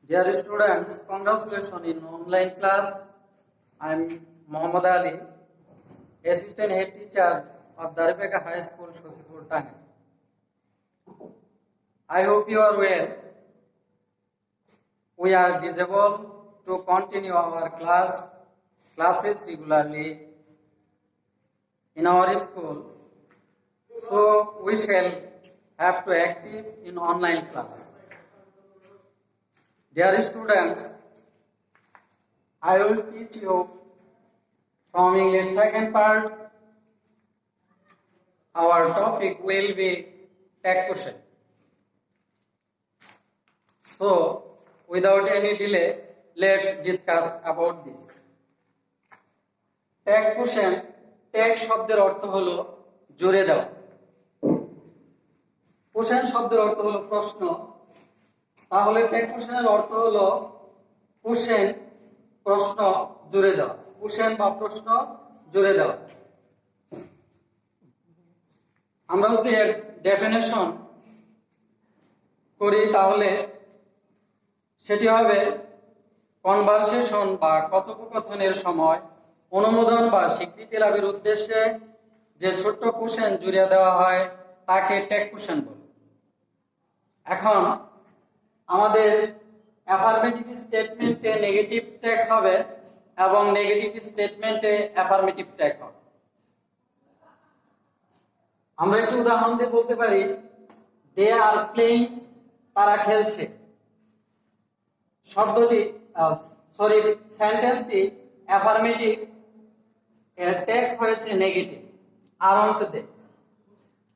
Dear students, congratulations in online class. I am Muhammad Ali, Assistant Head Teacher of Darbeka High School, Shokipur, Tangi. I hope you are well. We are disabled to continue our classes regularly in our school. So we shall have to active in online class. Dear students, I will teach you from English second part. Our topic will be tag question. So, without any delay, let's discuss about this. Tag question, tag শব্দের অর্থ হলো জুড়ে দেওয়া। Question শব্দের অর্থ হলো প্রশ্ন। তাহলে ট্যাগ কোশ্চেনের অর্থ হলো কোশ্চেন প্রশ্ন জুড়ে দেওয়া, কোশ্চেন বা প্রশ্ন জুড়ে দেওয়া। আমরা যদি এর ডেফিনেশন করি তাহলে সেটি হবে কনভারসেশন বা কথোপকথনের সময় অনুমোদন বা স্বীকৃতি লাভের উদ্দেশ্যে যে ছোট্ট কোশ্চেন জুড়ে দেওয়া হয় তাকে ট্যাগ কোশ্চেন বলে। এখন আমাদের অ্যাফার্মেটিভ স্টেটমেন্টে নেগেটিভ ট্যাগ হবে এবং নেগেটিভ স্টেটমেন্টে অ্যাফার্মেটিভ ট্যাগ হবে। আমরা একটু উদাহরণ দিয়ে বলতে পারি দে আর প্লেইং, তারা খেলছে। শব্দটি সেন্টেন্সটি অ্যাফার্মেটিভ, এর ট্যাগ হয়েছে নেগেটিভ, আরন্ট দে।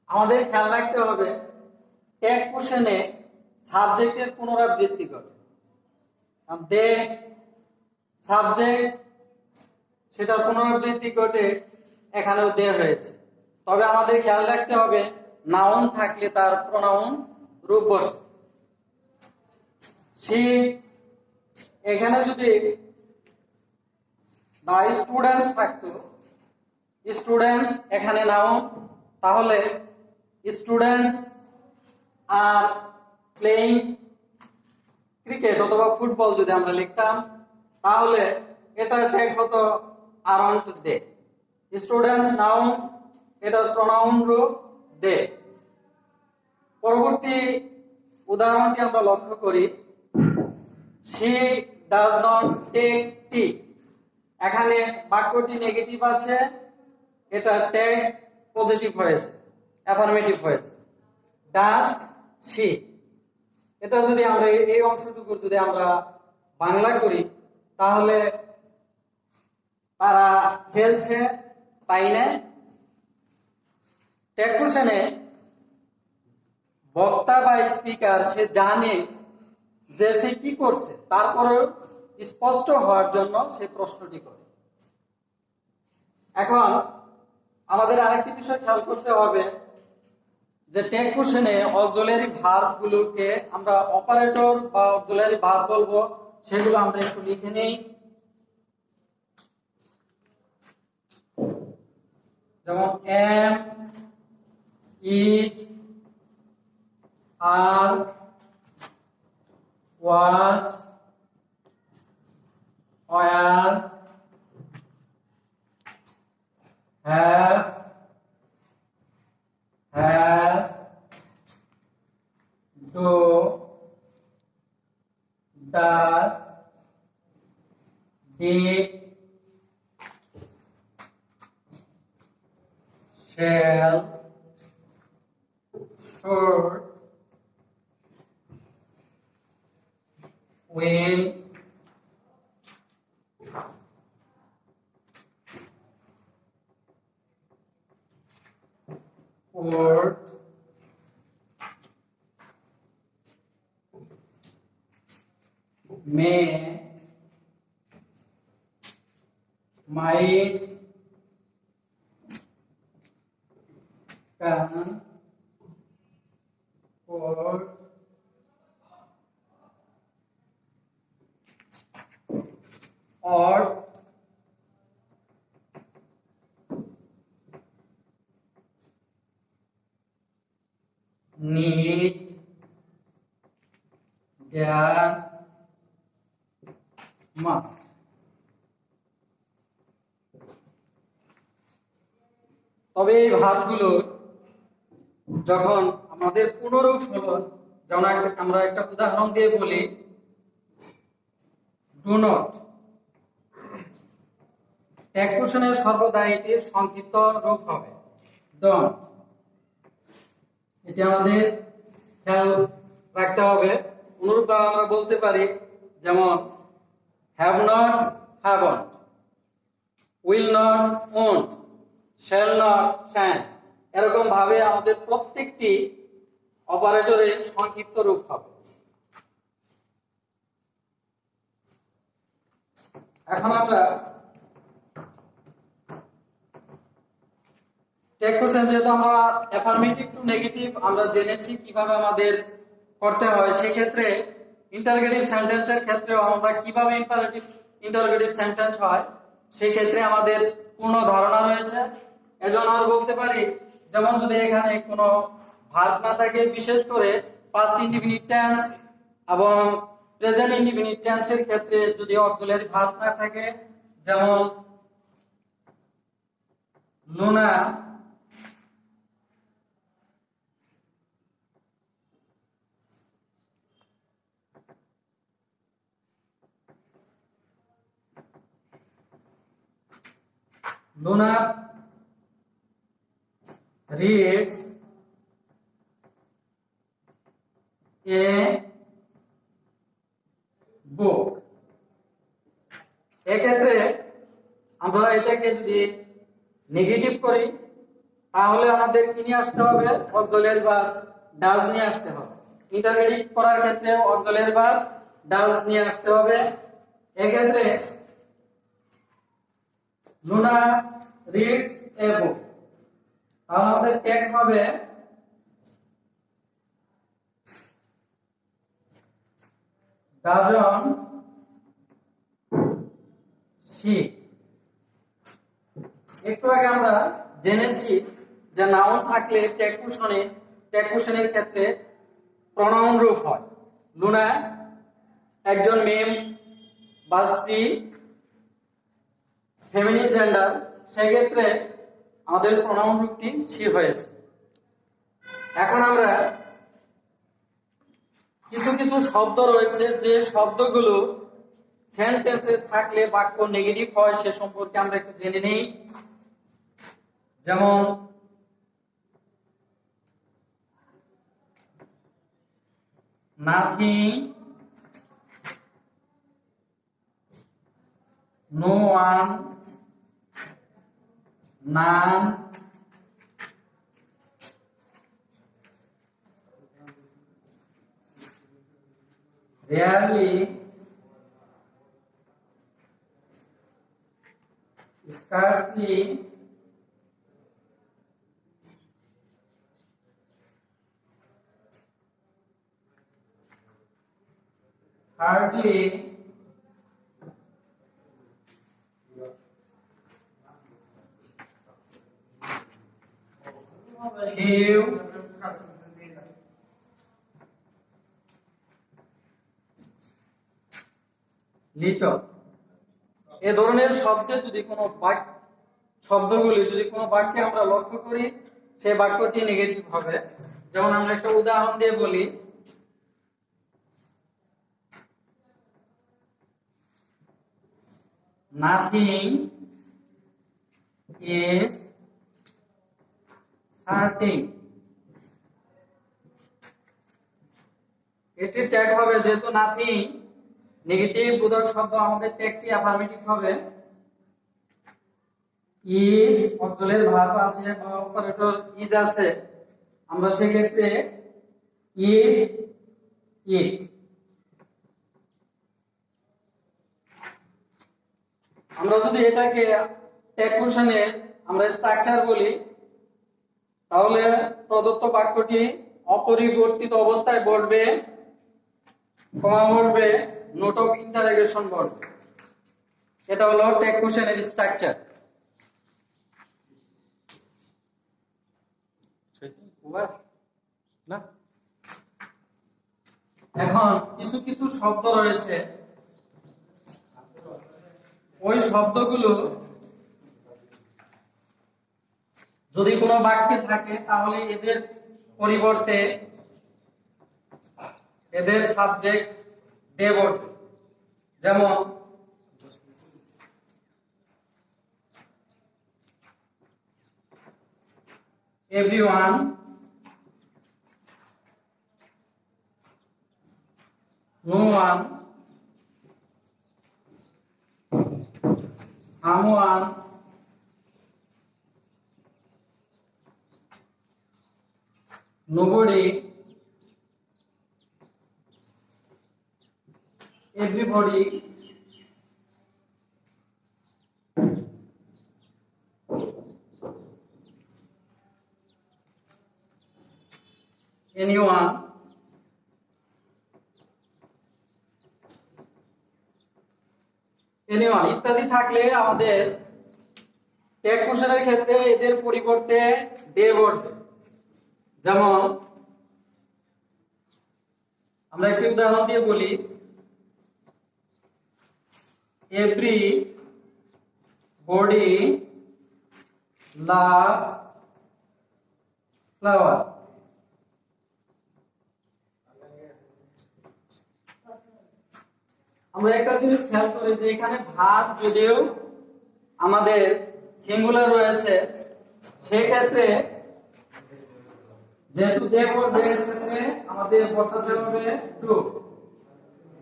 আমাদের খেয়াল রাখতে হবে ট্যাগ কোশ্চেনে সাবজেক্টের পুনরাবৃত্তি ঘটে। দে সাবজেক্ট, সেটা পুনরাবৃত্তি ঘটে, এখানেও দে হয়েছে। তবে আমাদের খেয়াল রাখতে হবে নাউন থাকলে তার প্রোনাউন রূপ বসে। সি, এখানে যদি দা স্টুডেন্টস থাকতো, স্টুডেন্টস এখানে নাউন, তাহলে স্টুডেন্টস আর প্লেইং ক্রিকেট অথবা ফুটবল যদি আমরা লিখতাম তাহলে এটার ট্যাগ হতো আরন্ট দে। স্টুডেন্টস নাউন, এটার প্রোনাউন রূপ দে। পরবর্তী উদাহরণটি আমরা লক্ষ্য করি, she does not take tea। এখানে বাক্যটি নেগেটিভ আছে, এটা ট্যাগ পজিটিভ হয়েছে, অ্যাফার্মেটিভ হয়েছে। ডাজ she, এটা যদি আমরা এই অংশটুকুর যদি আমরা বাংলা করি তাহলে তারা খেলছে, তাই না? ট্যাগ কোশ্চেনে বক্তা বা স্পিকার সে জানে যে সে কি করছে, তারপরেও স্পষ্ট হওয়ার জন্য সে প্রশ্নটি করে। এখন আমাদের আরেকটি বিষয় খেয়াল করতে হবে যে ট্যাগ কোশ্চেনে অক্সিলারি ভার্ব গুলোকে আমরা অপারেটর বা অক্সিলারি ভার্ব বলবো, সেগুলো আমরা একটু লিখে নেই। যেমন am, is, are, was, were, have, has, do, does, did, shall, should, will, would, may, might, can, would, ought, need, dare, must. তবে এই ভার্বগুলো যখন আমাদের পুনরূপ হলো, যেমন আমরা একটা উদাহরণ দিয়ে বলি, ডু নট। ট্যাগ কুশনের সর্বদা এটির সংক্ষিপ্ত রূপ হবে ডোন্ট। এটি আমাদের খেয়াল রাখতে হবে। অনুরূপ আমরা বলতে পারি, যেমন have not, haven't, will not, won't, shall not, shan't. এরকম ভাবে আমাদের প্রত্যেকটি অপারেটরের সংক্ষিপ্ত রূপ হবে। এখন আমরা ট্যাগ কোশ্চেন, যেহেতু আমরা অ্যাফার্মেটিভ টু নেগেটিভ আমরা জেনেছি কিভাবে আমাদের করতে হয়, সেই ক্ষেত্রে ইন্টারোগেটিভ সেন্টেন্সের ক্ষেত্রে আমরা কিভাবে ইন্টারোগেটিভ সেন্টেন্স হয় সেই ক্ষেত্রে আমাদের পূর্ণ ধারণা রয়েছে। এজন্য আমরা বলতে পারি, যেমন যদি এখানে কোনো ভার্ব না থাকে, বিশেষ করে পাস্ট ইনডিফিনিট টেন্স এবং প্রেজেন্ট ইনডিফিনিট টেন্সের ক্ষেত্রে যদি অক্সিলারি ভার্ব না থাকে, যেমন Luna Luna reads a book। এক্ষেত্রে আমরা এটাকে যদি নেগেটিভ করি তাহলে আমাদের কি নিয়ে আসতে হবে? অক্সিলারি ভার্ব ডাজ নিয়ে আসতে হবে। ইন্টারোগেটিভ করার ক্ষেত্রে অক্সিলারি ভার্ব ডাজ নিয়ে আসতে হবে। এক্ষেত্রে লুনা রিডস এ বুক, তাহলে আমাদের ট্যাগ হবে ডাজন্ট শি। একটু আগে আমরা জেনেছি যে নাউন থাকলে ট্যাগ কুশনের ক্ষেত্রে প্রনাউন রূপ হয়। লুনা একজন মেয়ে বা স্ত্রী, ফেমিনিন জেন্ডার, সেই ক্ষেত্রে আমাদের প্রনাউন রূপটি শি হয়েছে। এখন আমরা কিছু কিছু শব্দ রয়েছে যে শব্দগুলো সেন্টেন্সে থাকলে বাক্য নেগেটিভ হয়, সে সম্পর্কে আমরা একটু জেনে নেই। যেমন nothing, no one, none, rarely, scarcely, hardly, few, little। এ ধরনের শব্দে যদি কোনো শব্দগুলি যদি কোনো বাক্যে আমরা লক্ষ্য করি, সেই বাক্যটি নেগেটিভ হবে। যেমন আমরা একটা উদাহরণ দিয়ে বলি, নাথিং ইজ সার্টেন। এটি ট্যাগ হবে, যেহেতু নাথিং নেগেটিভ বোধক শব্দ, আমাদের ট্যাগটি অ্যাফার্মেটিভ হবে। ইজ অক্সিলারি ভার্ব আছে বা অপারেটর ইজ আছে, আমরা সেক্ষেত্রে ইজ ইট। আমরা যদি এটাকে ট্যাগ কুশনে আমরা স্ট্রাকচার বলি, তাহলে প্রদত্ত বাক্যটি অপরিবর্তিত অবস্থায় বসবে, কমা বসবে, নোট অফ ইন্টারোগেশন বসবে। এটা হলো ট্যাগ কুশনের স্ট্রাকচার। না, এখন কিছু কিছু শব্দ রয়েছে ওই শব্দগুলো যদি কোনো বাক্যে থাকে তাহলে এদের পরিবর্তে এদের সাবজেক্ট দে বসবে। যেমন everyone, no one, someone, nobody, everybody, anyone, anyone ইত্যাদি থাকলে আমাদের ট্যাগ কোশ্চেনের ক্ষেত্রে এদের পরিবর্তে দে বসবে। যেমন আমরা একটি উদাহরণ দিয়ে বলি, এভরি বডি লাভস ফ্লাওয়ার। আমরা একটা জিনিস খেয়াল করি যে এখানে ভার্ব যদিও আমাদের সিঙ্গুলার রয়েছে, সেক্ষেত্রে যেহেতু দে বসবে এর ক্ষেত্রে আমাদের বসাতে হবে ডু।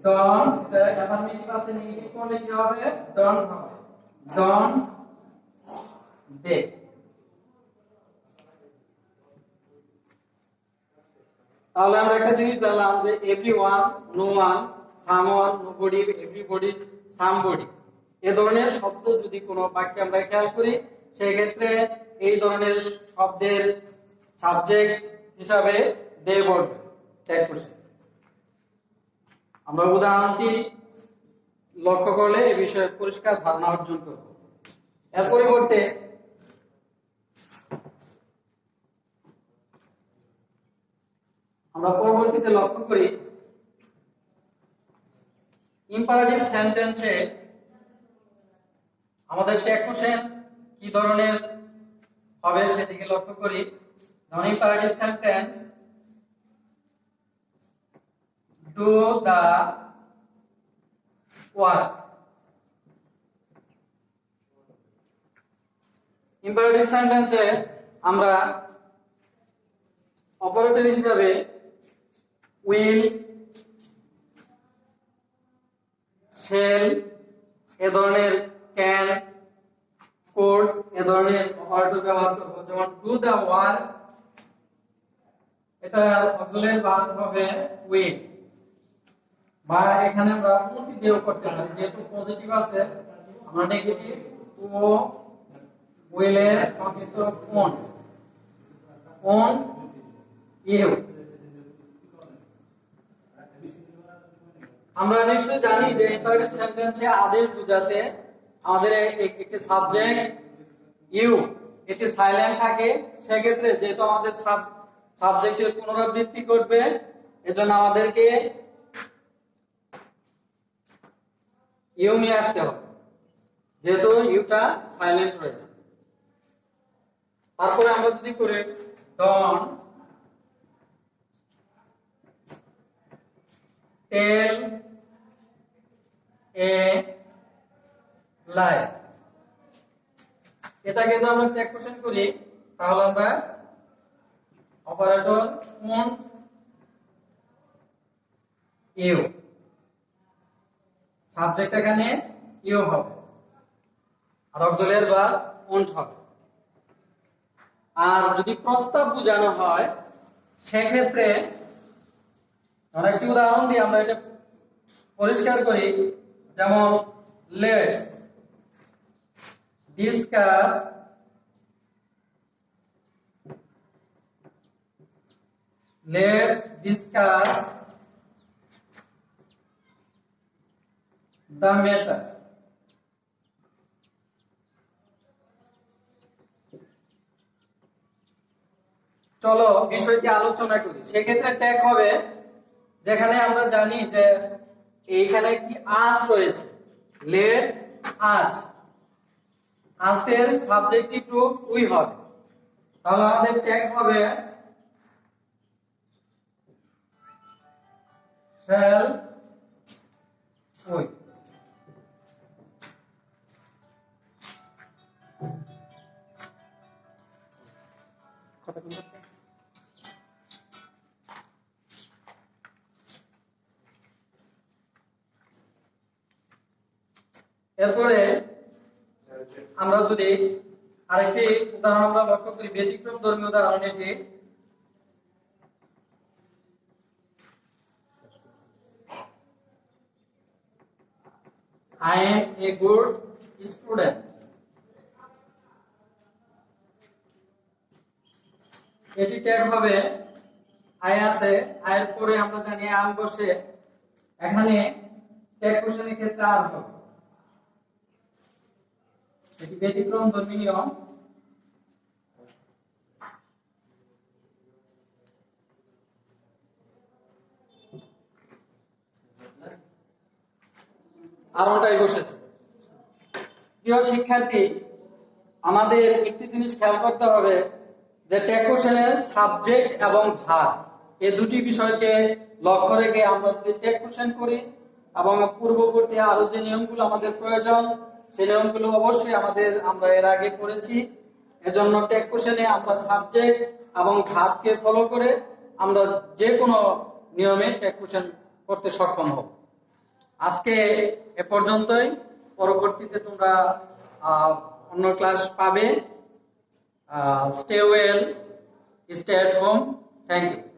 ডন, এটা অ্যাফার্মেটিভ আছে, নেগেটিভ করলে কি হবে? ডন্ট হবে। ডন দে। তাহলে আমরা একটা জিনিস জানলাম যে everyone, no one, someone, nobody, everybody, somebody এই ধরনের শব্দ যদি কোনো বাক্যে আমরা খেয়াল করি, সেই ক্ষেত্রে এই ধরনের শব্দের সাবজেক্ট হিসাবে দে বসবে ট্যাগ কোশ্চেন। আমরা উদাহরণটি লক্ষ্য করলে এই বিষয়ে পরিষ্কার ধারণা অর্জন করব। এর পরিবর্তে আমরা পরবর্তীতে লক্ষ্য করি ইম্পারেটিভ সেন্টেন্সে আমাদের ট্যাগ কোশ্চেন কি ধরনের হবে সেদিকে লক্ষ্য করি। যেমন imperative sentence, do the work. Imperative সেন্টেন্সে আমরা অপারেটর হিসাবে উইল, শেল এ ধরনের, ক্যান, কোড এ ধরনের অপারেটর ব্যবহার করব। যেমন ডু দা ওয়ার্ক, এটা অক্সিলারি ভার্ব হবে উইল, বা এখানে আমরা কোনটি দিয়েও করতে পারি, যেহেতু পজিটিভ আছে আমরা নেগেটিভ ও উইলের সংক্ষিপ্ত ওন, ওন ইউ। আমরা নিশ্চয়ই জানি যে ইম্পারেটিভ সেন্টেন্সে আদেশ বোঝাতে আমাদের একটি সাবজেক্ট ইউ এটি সাইলেন্ট থাকে। সেক্ষেত্রে যেহেতু আমাদের সাবজেক্টের পুনরাবৃত্তি করবে, এজন্য আমাদেরকে ইউ নিয়ে আসতে হবে, যেহেতু ইউটা সাইলেন্ট রয়েছে। তারপরে আমরা যদি করি ডন টেল এ লাই, এটাকে যদি আমরা ট্যাগ কোশ্চেন করি তাহলে আমরা অপারেটর কোন ইউ, সাবজেক্ট এখানে ইউ হবে আর অক্সিলারি ভার্ব ওন্ট হবে। আর যদি প্রস্তাব বোঝানো হয় সেক্ষেত্রে আমরা একটি উদাহরণ দিয়ে আমরা এটা পরিষ্কার করি। যেমন লেটস ডিসকাস the matter। চলো বিষয়টি আলোচনা করি। সেক্ষেত্রে ট্যাগ হবে, যেখানে আমরা জানি যে এইখানে কি আস রয়েছে, লেট আজ, আজের সাবজেক্টিভ রূপ উই হবে। তাহলে আমাদের ট্যাগ হবে shall we। এরপরে আমরা যদি আরেকটি উদাহরণ আমরা লক্ষ্য করি, ব্যতিক্রম ধর্মী উদাহরণ এটি। I am a good student। এটি ট্যাগ হবে আই আছে, আয়ের পরে আমরা জানি আম বসে, এখানে ট্যাগ কোশ্চেনের ক্ষেত্রে আর হবে। এটি ব্যতিক্রম ধর্মী নিয়ম। আরোটাই বসেছে। প্রিয় শিক্ষার্থী, আমাদের একটি জিনিস খেয়াল করতে হবে যে ট্যাগ কোশ্চেনের সাবজেক্ট এবং ভার্ব এই দুটি বিষয়কে লক্ষ্য রেখে আমরা যদি ট্যাগ কোশ্চেন করি এবং পূর্ববর্তী আরো যে নিয়মগুলো আমাদের প্রয়োজন সেই নিয়মগুলো অবশ্যই আমরা এর আগে পড়েছি। এজন্য ট্যাগ কোশ্চেনে আমরা সাবজেক্ট এবং ভার্বকে ফলো করে আমরা যে কোনো নিয়মে ট্যাগ কোশ্চেন করতে সক্ষম হব। আজকে এ পর্যন্তই। পরবর্তীতে তোমরা অন্য ক্লাস পাবে। Stay well, stay at home. Thank you.